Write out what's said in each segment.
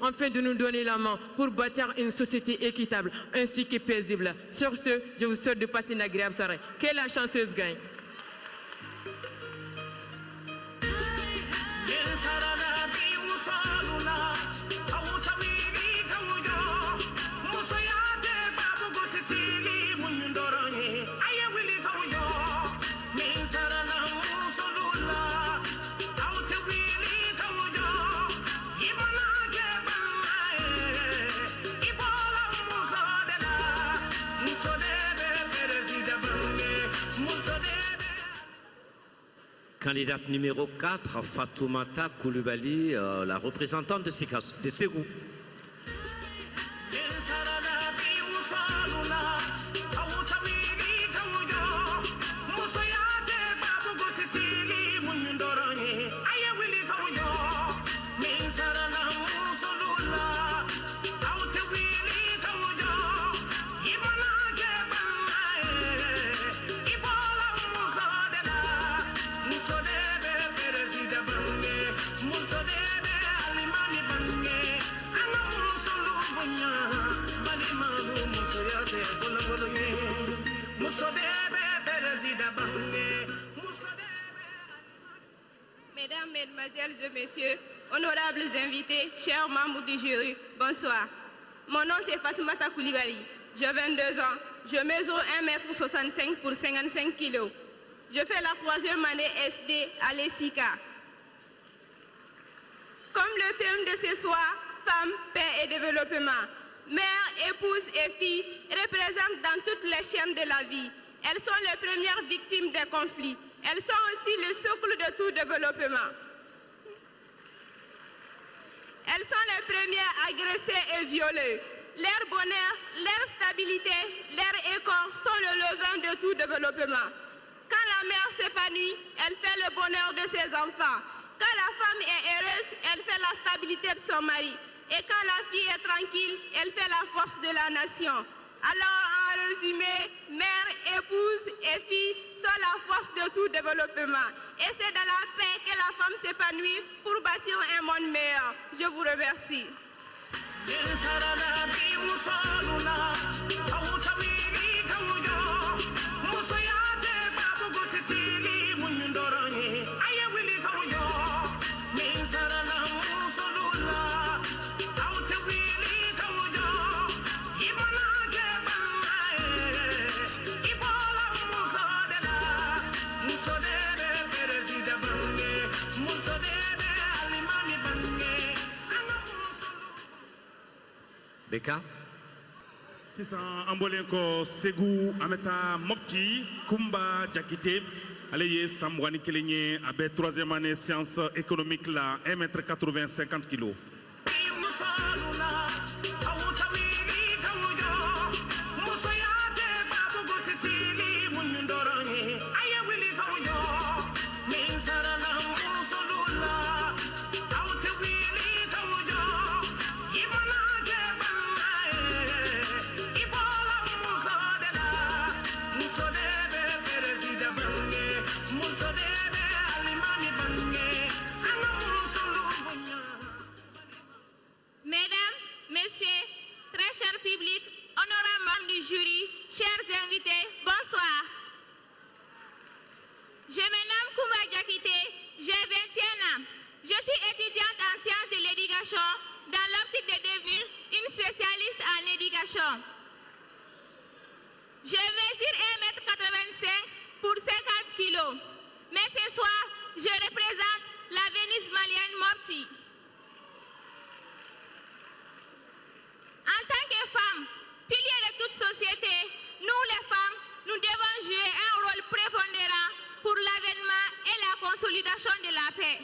afin de nous donner la main pour bâtir une société équitable ainsi que paisible. Sur ce, je vous souhaite de passer une agréable soirée. Que la chanceuse gagne. Candidate numéro 4, Fatoumata Koulibaly, la représentante de Ségou. Mesdames, Mesdemoiselles et Messieurs, honorables invités, chers membres du jury, bonsoir. Mon nom c'est Fatoumata Koulibaly, j'ai 22 ans, je mesure 1,65 m pour 55 kg. Je fais la 3e année SD à l'ESICA. Comme le thème de ce soir, femmes, paix et développement, mères, épouses et filles représentent dans toutes les chaînes de la vie. Elles sont les premières victimes des conflits. Elles sont aussi le socle de tout développement. Elles sont les premières agressées et violées. Leur bonheur, leur stabilité, leur écor sont le levain de tout développement. Quand la mère s'épanouit, elle fait le bonheur de ses enfants. Quand la femme est heureuse, elle fait la stabilité de son mari. Et quand la fille est tranquille, elle fait la force de la nation. Alors, en résumé, mère, épouse et fille sont la force de tout développement. Et c'est dans la paix que la femme s'épanouit pour bâtir un monde meilleur. Je vous remercie. Beka Sisan Ambolenko Ségou Ameta Mopti Kumba Jakite Aleye Samwani Kelenye Abe 3e année sciences économiques là 1,80 m 50 kg. Chers invités, bonsoir. Je me nomme Kumba Jakite, j'ai 21 ans. Je suis étudiante en sciences de l'éducation dans l'optique de devenir une spécialiste en éducation. Je mesure 1,85 m pour 50 kg. Mais ce soir, je représente la Vénus malienne Mopti. En tant que femme, pilier de toute société, nous les femmes, nous devons jouer un rôle prépondérant pour l'avènement et la consolidation de la paix.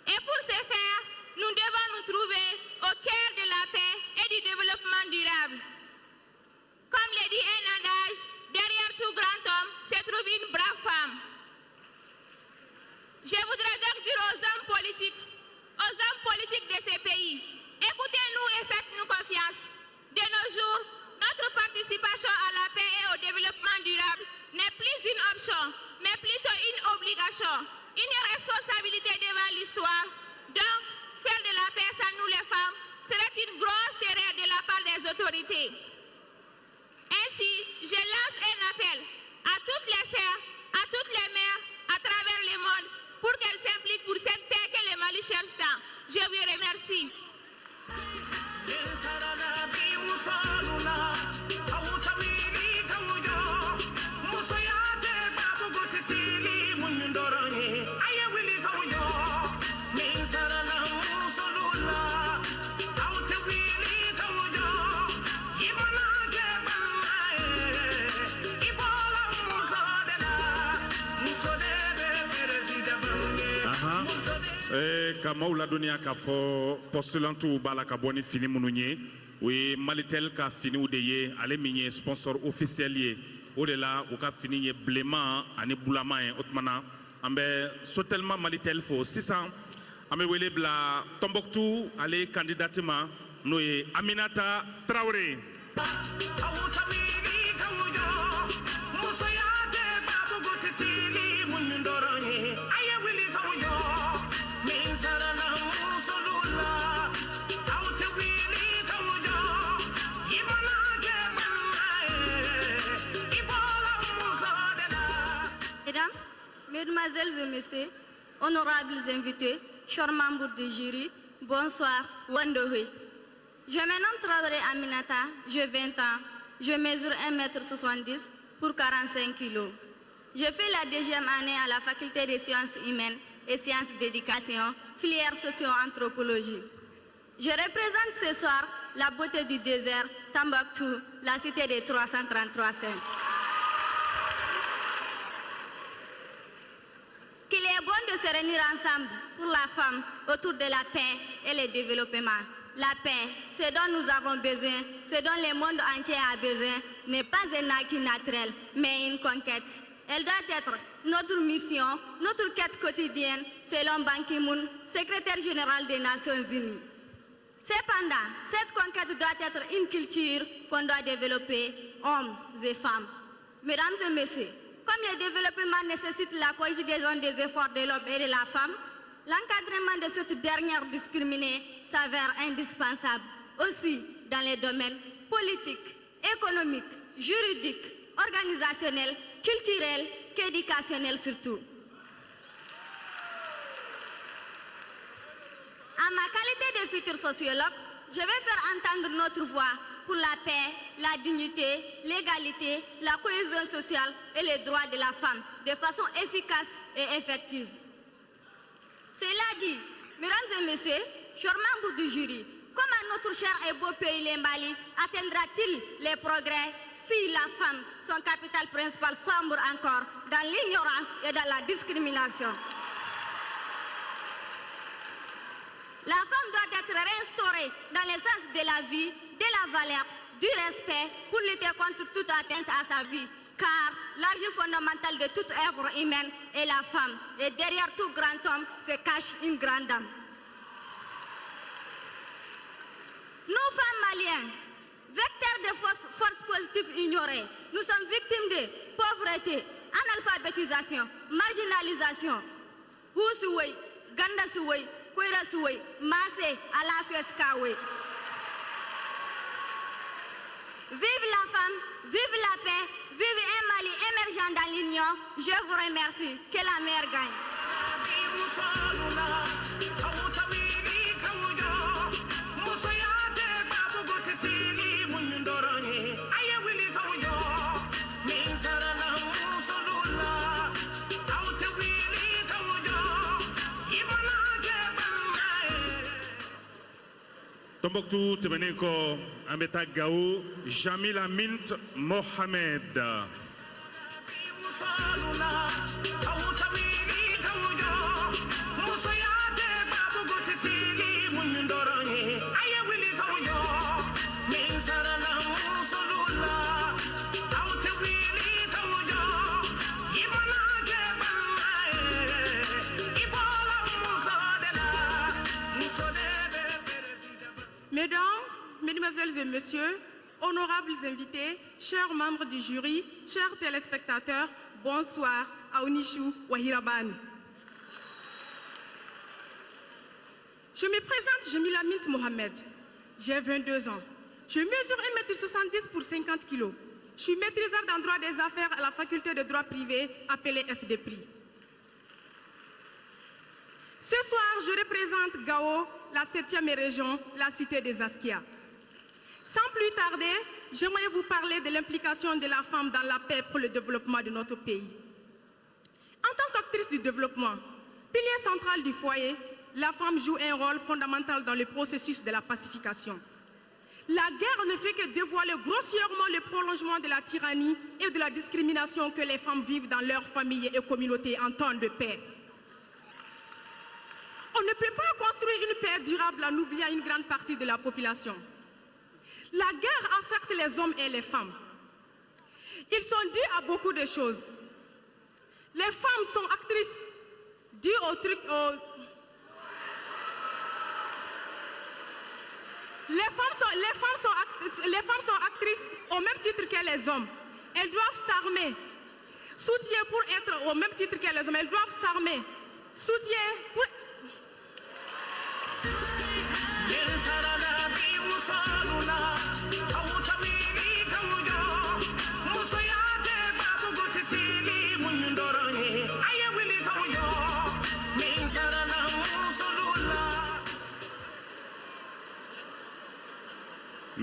Et pour ce faire, nous devons nous trouver au cœur de la paix et du développement durable. Comme le dit un adage, derrière tout grand homme se trouve une brave femme. Je voudrais donc dire aux hommes politiques de ces pays, écoutez-nous et faites-nous confiance. De nos jours, notre participation à la paix et au développement durable n'est plus une option, mais plutôt une obligation, une responsabilité devant l'histoire. Donc, autorités. Ainsi, je lance un appel à toutes les sœurs, à toutes les mères à travers le monde pour qu'elles s'impliquent pour cette paix que le Mali cherche tant. Je vous remercie. Kama la dunia ka fo postulantu bala ka boni fini mununye oui Malitel ka fini ou de ale minye sponsor officiel ye o de la o ka fini ye blema ani bulama en otmana ambe sotelma Malitel fo 600 ambe wele bla Tombouctou ale candidatement no ye Aminata Traoré. Mesdemoiselles et messieurs, honorables invités, chers membres du jury, bonsoir, Wandohui. Je me nomme Traoré Aminata, j'ai 20 ans, je mesure 1,70 m pour 45 kg. Je fais la deuxième année à la faculté des sciences humaines et sciences d'éducation, filière socio-anthropologie. Je représente ce soir la beauté du désert, Tombouctou, la cité des 333 saints. Qu'il est bon de se réunir ensemble pour la femme autour de la paix et le développement. La paix, ce dont nous avons besoin, ce dont le monde entier a besoin, n'est pas un acquis naturel, mais une conquête. Elle doit être notre mission, notre quête quotidienne, selon Ban Ki-moon, secrétaire général des Nations Unies. Cependant, cette conquête doit être une culture qu'on doit développer, hommes et femmes. Mesdames et messieurs, comme le développement nécessite la conjugaison des efforts de l'homme et de la femme, l'encadrement de cette dernière discriminée s'avère indispensable, aussi dans les domaines politiques, économiques, juridiques, organisationnels, culturels qu'éducationnels surtout. En ma qualité de futur sociologue, je vais faire entendre notre voix pour la paix, la dignité, l'égalité, la cohésion sociale et les droits de la femme de façon efficace et effective. Cela dit, mesdames et messieurs, chers membres du jury, comment notre cher et beau pays, le Mali, atteindra-t-il les progrès si la femme, son capital principal, sombre encore dans l'ignorance et dans la discrimination? La femme doit être restaurée dans le sens de la vie, de la valeur, du respect pour lutter contre toute atteinte à sa vie. Car l'argent fondamental de toute œuvre humaine est la femme. Et derrière tout grand homme se cache une grande dame. Nous, femmes maliennes, vecteurs de forces positives ignorées, nous sommes victimes de pauvreté, analphabétisation, marginalisation. Houssoué, Gandasoué, Kouirasoué, Massé, Alafiaskaoué. Vive la femme, vive la paix, vive un Mali émergent dans l'union. Je vous remercie. Que la mer gagne. Tombouctou Temeneko Ambeta Gaou Jamila Mint Mohamed. Mesdemoiselles et messieurs, honorables invités, chers membres du jury, chers téléspectateurs, bonsoir, Aonishu Wahirabani. Je me présente Jamila Mint Mohamed. J'ai 22 ans. Je mesure 1,70 m pour 50 kg. Je suis maîtrisable en droit des affaires à la faculté de droit privé appelée FDPRI. Ce soir, je représente Gao, la 7e région, la cité des Askia. Sans plus tarder, j'aimerais vous parler de l'implication de la femme dans la paix pour le développement de notre pays. En tant qu'actrice du développement, pilier central du foyer, la femme joue un rôle fondamental dans le processus de la pacification. La guerre ne fait que dévoiler grossièrement le prolongement de la tyrannie et de la discrimination que les femmes vivent dans leurs familles et communautés en temps de paix. On ne peut pas construire une paix durable en oubliant une grande partie de la population. La guerre affecte les hommes et les femmes. Ils sont dus à beaucoup de choses. Les femmes sont actrices dues Les femmes sont actrices au même titre que les hommes. Elles doivent s'armer. Soutien pour être au même titre que les hommes. Elles doivent s'armer. Soutien pour...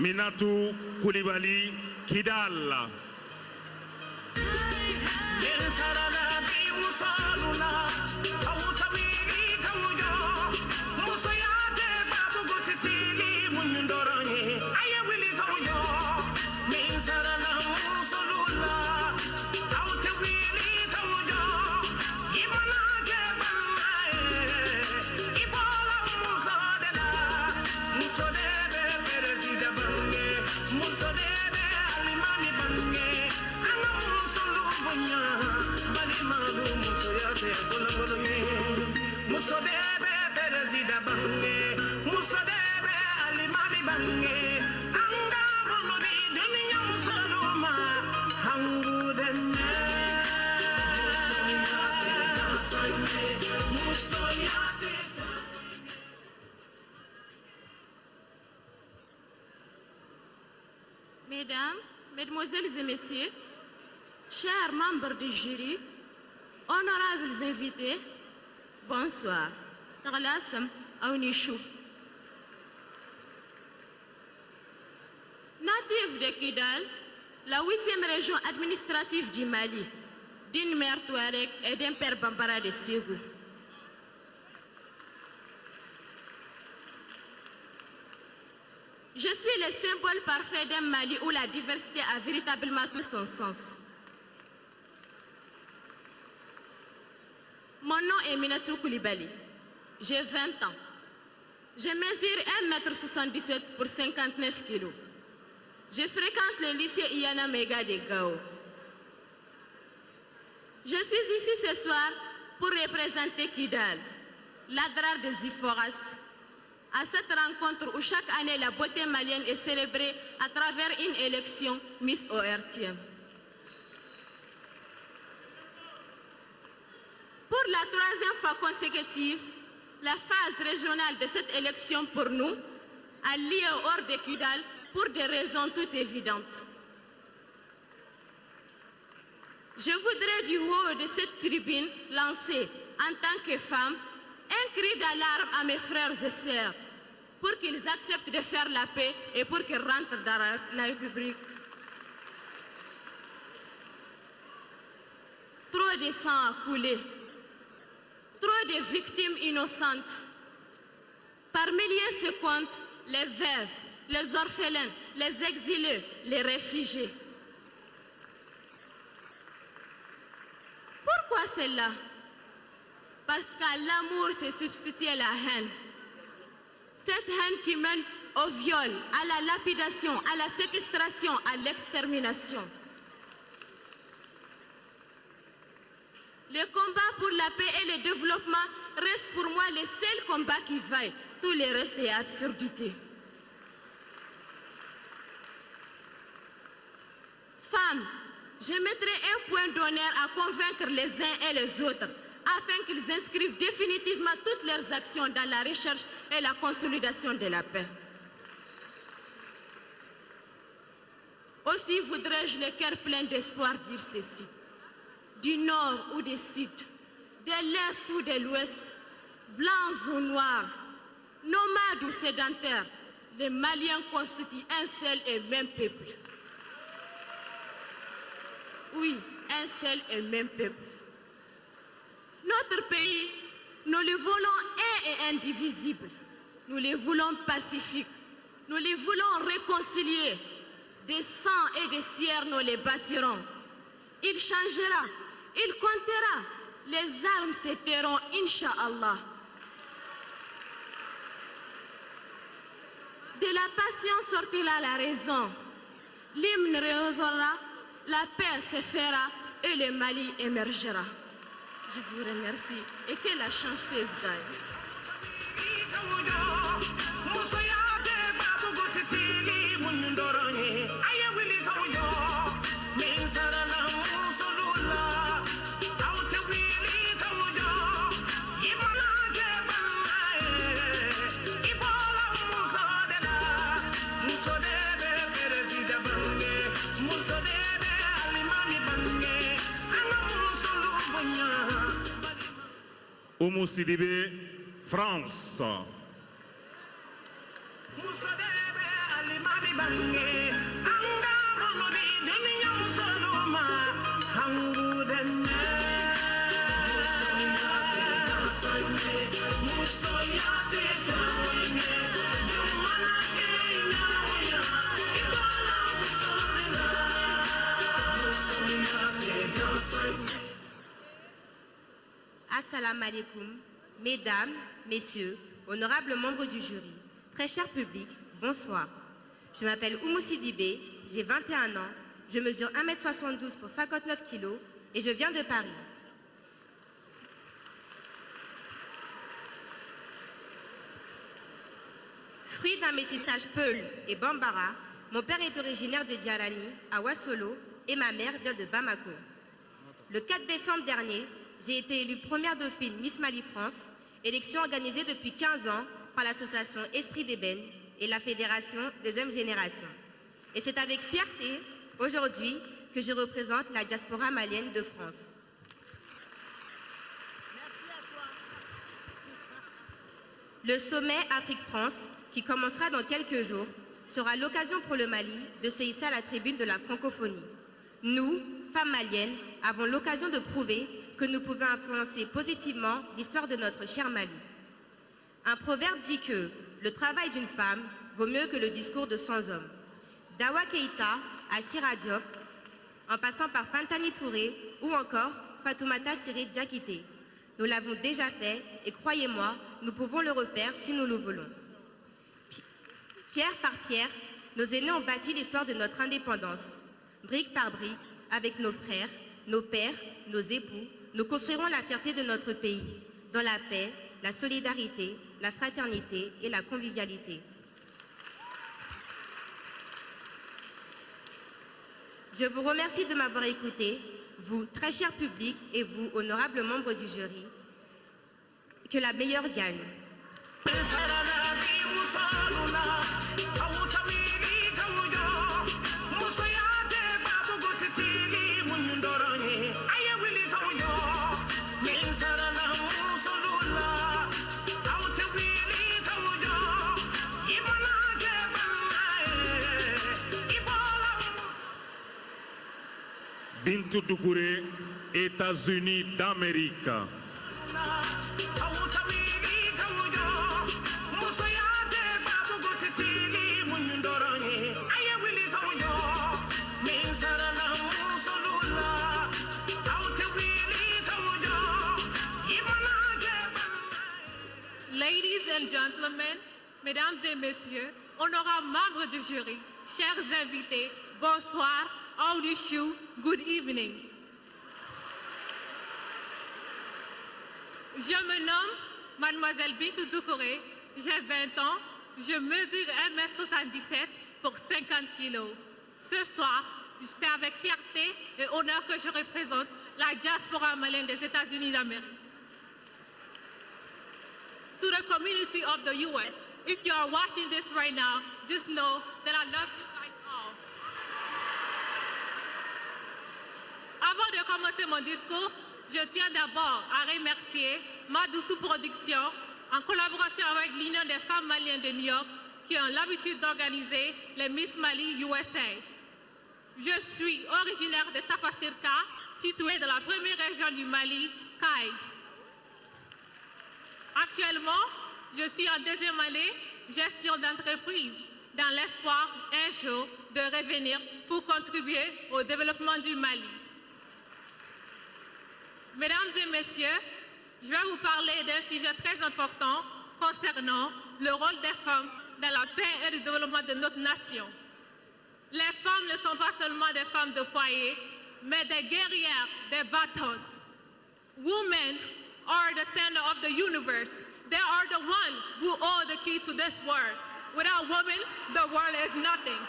Minatou Koulibaly Kidal. Mesdames, Mesdemoiselles et Messieurs, chers membres du jury, honorables invités, bonsoir. Tarlasam Aounichou. Native de Kidal, la 8e région administrative du Mali, d'une mère Touareg et d'un père Bambara de Ségou. Je suis le symbole parfait d'un Mali où la diversité a véritablement tout son sens. Mon nom est Minatou Koulibaly. J'ai 20 ans. Je mesure 1,77 m pour 59 kg. Je fréquente le lycée Iyana Mega de Gao. Je suis ici ce soir pour représenter Kidal, l'Adrar de Ziforas, à cette rencontre où chaque année la beauté malienne est célébrée à travers une élection Miss ORTM. Pour la 3e fois consécutive, la phase régionale de cette élection pour nous a lieu hors de Kidal pour des raisons toutes évidentes. Je voudrais du haut de cette tribune lancer, en tant que femme, un cri d'alarme à mes frères et sœurs pour qu'ils acceptent de faire la paix et pour qu'ils rentrent dans la République. Trop de sang a coulé, trop de victimes innocentes. Par milliers se comptent les veuves, les orphelins, les exilés, les réfugiés. Pourquoi cela? Parce qu'à l'amour se substitue la haine. Cette haine qui mène au viol, à la lapidation, à la séquestration, à l'extermination. Le combat pour la paix et le développement reste pour moi le seul combat qui vaille. Tout le reste est absurdité. Femmes, je mettrai un point d'honneur à convaincre les uns et les autres afin qu'ils inscrivent définitivement toutes leurs actions dans la recherche et la consolidation de la paix. Aussi voudrais-je le cœur plein d'espoir dire ceci. Du nord ou du sud, de l'est ou de l'ouest, blancs ou noirs, nomades ou sédentaires, les Maliens constituent un seul et même peuple. Oui, un seul et même peuple. Notre pays, nous le voulons un et indivisible. Nous le voulons pacifique. Nous le voulons réconcilier. Des sangs et des sières, nous les bâtirons. Il changera, il comptera. Les armes se tairont, Inch'Allah. De la passion sortira la raison. L'hymne résonnera, la paix se fera et le Mali émergera. Je vous remercie et que la chanceuse gagne. Oumou Sidibé, France. Assalamu alaikum, mesdames, messieurs, honorables membres du jury, très cher public, bonsoir. Je m'appelle Oumou Sidibé, j'ai 21 ans, je mesure 1m72 pour 59 kg et je viens de Paris. Fruit d'un métissage Peul et Bambara, mon père est originaire de Diarani, à Ouassolo, et ma mère vient de Bamako. Le 4 décembre dernier, j'ai été élue première dauphine Miss Mali France, élection organisée depuis 15 ans par l'association Esprit d'Ébène et la Fédération Deuxième Génération. Et c'est avec fierté, aujourd'hui, que je représente la diaspora malienne de France. Le sommet Afrique-France, qui commencera dans quelques jours, sera l'occasion pour le Mali de se hisser à la tribune de la francophonie. Nous, femmes maliennes, avons l'occasion de prouver que nous pouvons influencer positivement l'histoire de notre cher Mali. Un proverbe dit que le travail d'une femme vaut mieux que le discours de 100 hommes. Dawa Keïta, Assira Diop, en passant par Fantani Touré ou encore Fatoumata Siré Diakité. Nous l'avons déjà fait et croyez-moi, nous pouvons le refaire si nous le voulons. Pierre par pierre, nos aînés ont bâti l'histoire de notre indépendance. Brique par brique, avec nos frères, nos pères, nos époux, nous construirons la fierté de notre pays, dans la paix, la solidarité, la fraternité et la convivialité. Je vous remercie de m'avoir écouté, vous, très cher public, et vous, honorables membres du jury. Que la meilleure gagne. Bintou Doucouré, États-Unis d'Amérique. Ladies and gentlemen, mesdames et messieurs, honorables membres du jury, chers invités, bonsoir, all du chou, good evening. Je me nomme Mademoiselle Bintou Doucouré, j'ai 20 ans, je mesure 1m77 pour 50 kg. Ce soir, c'est avec fierté et honneur que je représente la diaspora malienne des États-Unis d'Amérique. To the community of the U.S., if you are watching this right now, just know that I love you guys all. Avant de commencer mon discours, je tiens d'abord à remercier Madoussou Production, en collaboration avec l'Union des femmes maliennes de New York, qui ont l'habitude d'organiser les Miss Mali USA. Je suis originaire de Tafasirka, située dans la première région du Mali, Kaï. Actuellement, je suis en deuxième année gestion d'entreprise, dans l'espoir un jour de revenir pour contribuer au développement du Mali. Mesdames et messieurs, je vais vous parler d'un sujet très important concernant le rôle des femmes dans la paix et le développement de notre nation. Les femmes ne sont pas seulement des femmes de foyer, mais des guerrières, des battantes. Women are the center of the universe. They are the one who hold the key to this world. Without women, the world is nothing.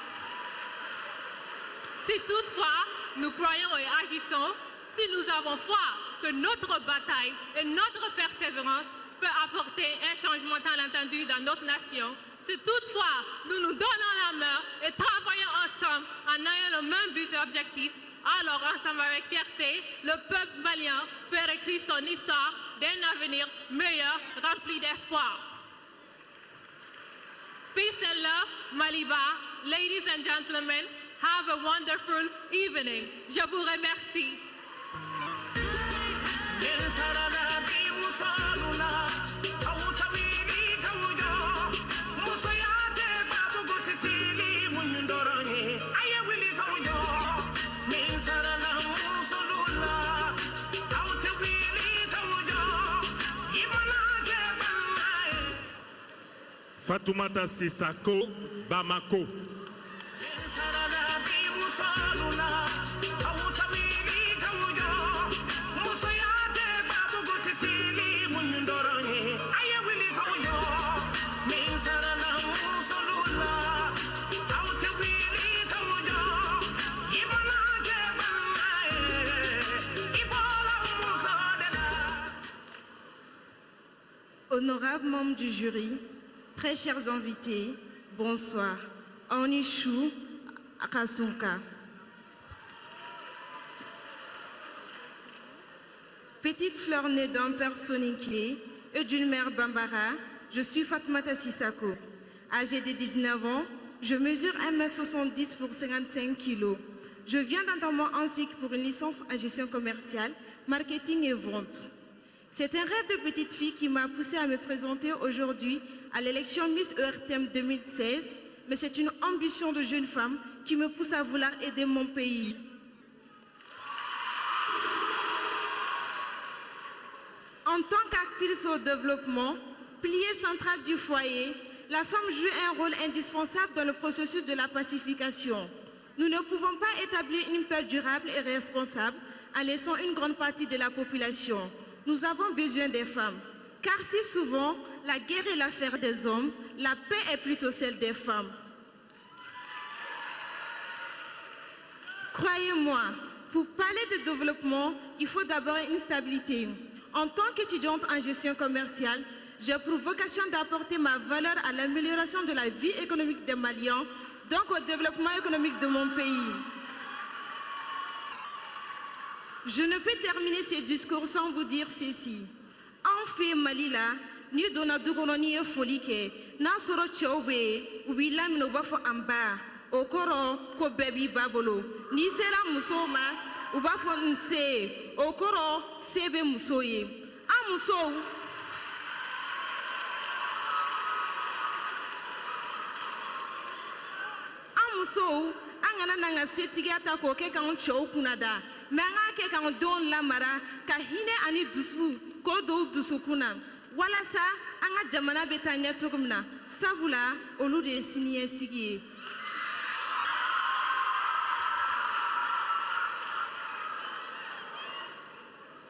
Si toutefois nous croyons et agissons, si nous avons foi que notre bataille et notre persévérance peut apporter un changement tant attendu dans notre nation, si toutefois nous nous donnons la main et travaillons ensemble en ayant le même but et objectif, alors ensemble avec fierté, le peuple malien peut écrire son histoire d'un avenir meilleur, rempli d'espoir. Peace and love, Maliba. Ladies and gentlemen, have a wonderful evening. Je vous remercie. Fatoumata Sissako, Bamako. Honorables membres du jury, très chers invités, bonsoir. Onishu Akasunka. Petite fleur née d'un père soninké et d'une mère bambara, je suis Fatoumata Sissako. Âgée de 19 ans, je mesure 1,70 m pour 55 kg. Je viens d'entendre un cycle pour une licence en gestion commerciale, marketing et vente. C'est un rêve de petite fille qui m'a poussée à me présenter aujourd'hui à l'élection Miss ERTM 2016, mais c'est une ambition de jeune femme qui me pousse à vouloir aider mon pays. En tant qu'actrice au développement, pilier central du foyer, la femme joue un rôle indispensable dans le processus de la pacification. Nous ne pouvons pas établir une paix durable et responsable en laissant une grande partie de la population. Nous avons besoin des femmes, car si souvent la guerre est l'affaire des hommes, la paix est plutôt celle des femmes. Croyez-moi, pour parler de développement, il faut d'abord une stabilité. En tant qu'étudiante en gestion commerciale, j'ai pour vocation d'apporter ma valeur à l'amélioration de la vie économique des Maliens, donc au développement économique de mon pays. Je ne peux terminer ce discours sans vous dire ceci. En fait, Malila, ni donna dugononi folike, na soro chobe, ubila minobafo amba, okoro ko baby babolo, ni sera musoma, ubafo nse, okoro sebe musoye. Amuso. Amuso, angana nanga setigi ata ko ke kan chow kunada. Manga ke kan don lamara ka hine ani dusu ko do dusu kuna wala sa anga jamana betanya togumna sabula olu de siniye sigi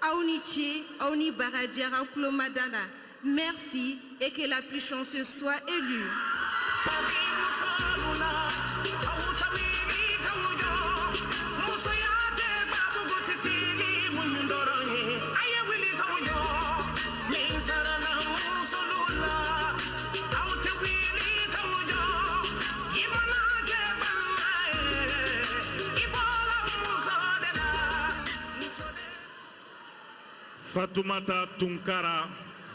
Aunichi Auni Baradjara Plomadana, merci et que la plus chanceuse soit élue. Fatoumata Tunkara,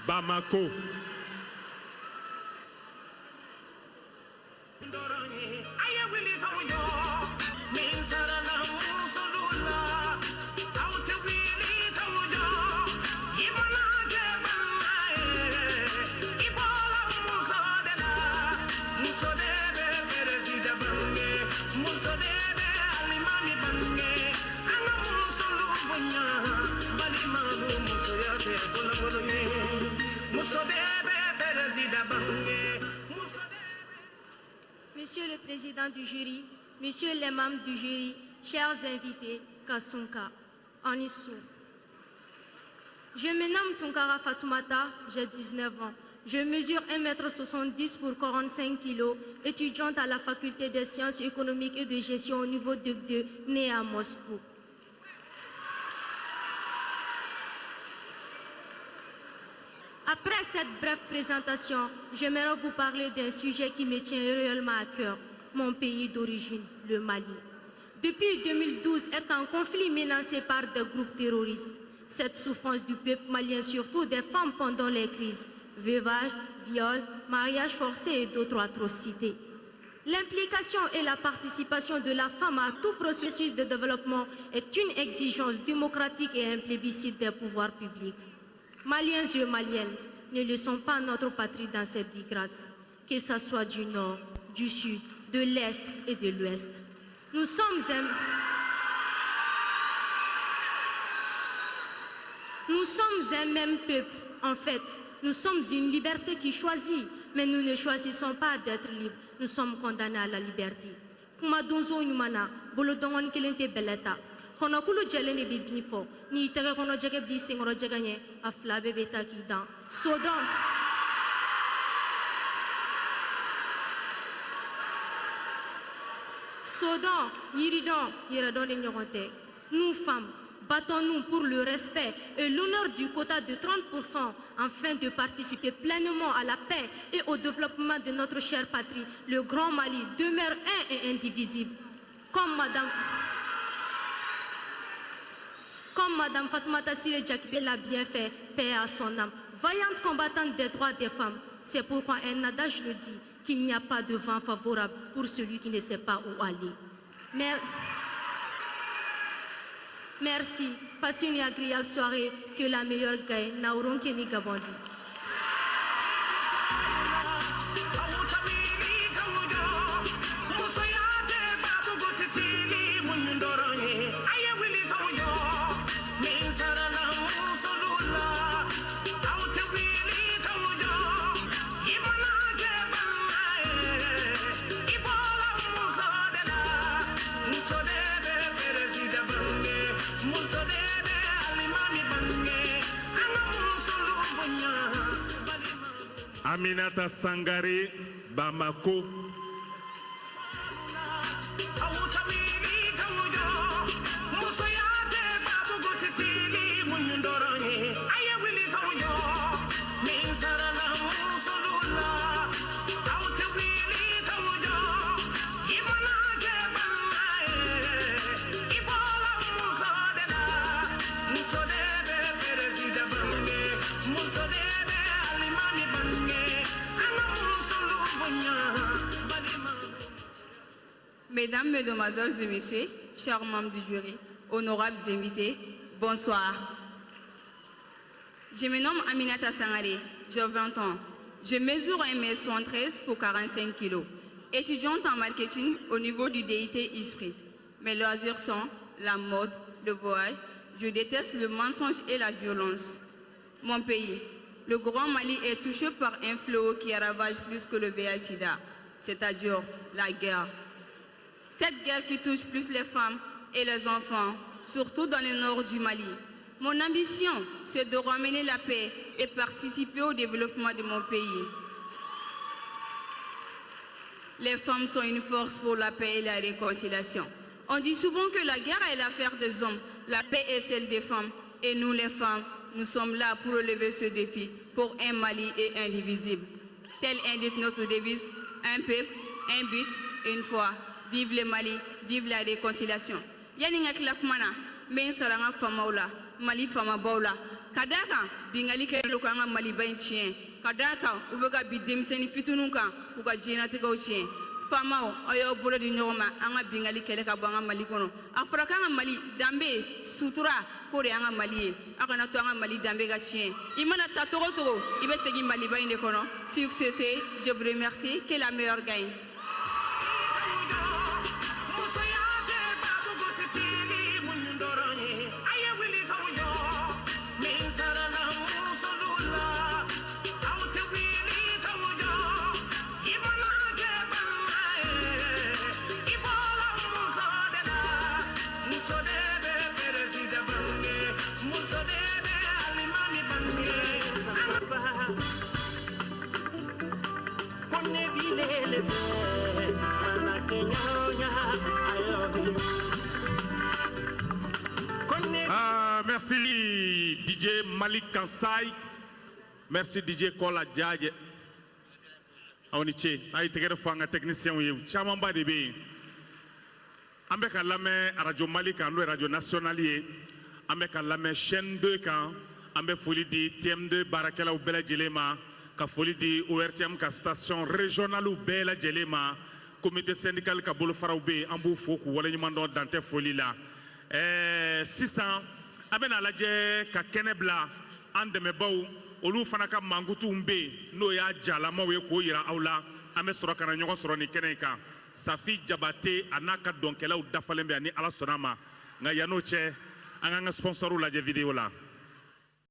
Bamako. Monsieur le Président du jury, Messieurs les membres du jury, chers invités, Kasunka, Anisu. Je me nomme Tunkara Fatoumata, j'ai 19 ans. Je mesure 1,70 m pour 45 kg, étudiante à la faculté des sciences économiques et de gestion au niveau de 2, née à Moscou. Après cette brève présentation, j'aimerais vous parler d'un sujet qui me tient réellement à cœur, mon pays d'origine, le Mali. Depuis 2012, est en conflit menacé par des groupes terroristes. Cette souffrance du peuple malien, surtout des femmes pendant les crises, veuvage, viol, mariage forcé et d'autres atrocités. L'implication et la participation de la femme à tout processus de développement est une exigence démocratique et un plébiscite des pouvoirs publics. Maliens et Maliennes, ne laissons pas notre patrie dans cette disgrâce, que ce soit du nord, du sud, de l'est et de l'ouest. Nous sommes un même peuple, en fait. Nous sommes une liberté qui choisit, mais nous ne choisissons pas d'être libres. Nous sommes condamnés à la liberté. Kuma donzo nyumana, bolo dongon kelente beleta. Kono kulu jelene bi bifo, ni tege kono jege bi singoro jeganye, a flabe beta ki dan. Sodan, Yiridon, Yiradon et Nyoronte. Nous femmes, battons-nous pour le respect et l'honneur du quota de 30% afin de participer pleinement à la paix et au développement de notre chère patrie. Le Grand Mali demeure un et indivisible. Comme Madame Fatoumata Siré Diakité l'a bien fait, paix à son âme. Vaillante combattante des droits des femmes, c'est pourquoi un adage le dit, qu'il n'y a pas de vent favorable pour celui qui ne sait pas où aller. Merci, passez une agréable soirée, que la meilleure gagne, Naoron Keni Gabondi. Aminata Sangare, Bamako. Mesdames, Mesdemoiselles et Messieurs, chers membres du jury, honorables invités, bonsoir. Je me nomme Aminata Sangare, j'ai 20 ans. Je mesure 1,73 m pour 45 kg. Étudiante en marketing au niveau du DIT Esprit. Mes loisirs sont la mode, le voyage. Je déteste le mensonge et la violence. Mon pays, le Grand Mali, est touché par un fléau qui ravage plus que le VIH-Sida, c'est-à-dire la guerre. Cette guerre qui touche plus les femmes et les enfants, surtout dans le nord du Mali. Mon ambition, c'est de ramener la paix et participer au développement de mon pays. Les femmes sont une force pour la paix et la réconciliation. On dit souvent que la guerre est l'affaire des hommes, la paix est celle des femmes. Et nous, les femmes, nous sommes là pour relever ce défi, pour un Mali et indivisible. Tel indique notre devise, un peuple, un but, une foi. Vive le Mali, vive la réconciliation. Yani nga klak mana, men saranga fama ola, Mali fama baula, ka da kan bingali kɛlen don k'an ka maliba in tiɲɛ ka da kan u bɛ ka bi denmisɛnnin fitininw kan k'u ka diɲɛnatigɛw tiɲɛ faamaw aw y'aw bolo di ɲɔgɔn ma an ka bingali kɛlɛ ka bɔ an ka mali kɔnɔ a fɔra k'an ka mali danbe sutura k'o de y'an ka mali ye aw kana to an ka mali danbe ka tiɲɛ i mana ta togo o togo i bɛ segin maliba in de kɔnɔ succès je vous remercie que la meilleure gagne. Merci DJ Malik Kansai. Merci DJ Kola Djadje. Aoniche, ayi tegere fanga technicien ye chama ba de be. Ambe ka lamɛ Radio Mali kan no Radio National ye. Ambe ka lamɛ chaîne 2 kan. Ambe foli di TM2 barakɛlaw bɛɛ lajɛlen ma. Ka foli di ORTM ka station régionale bɛɛ lajɛlen ma. Comité syndical ka bolofaraw be an b'u fo k'u waleɲuman dɔn dan tɛ foli la. Sisan a bɛna lajɛ ka kɛnɛ bila an dɛmɛbaw olu fana ka mankutuw be yen n'o y'a jalamaw ye k'o yira aw la an bɛ sɔrɔ ka na ɲɔgɔn sɔrɔ nin kɛnɛ in kan Safi Jabate a n'a ka dɔnkɛlaw dafalen bɛ yan ni Ala sɔnna a ma nka yan'o cɛ an k'an ka sponsɔrw lajɛ vidéo la.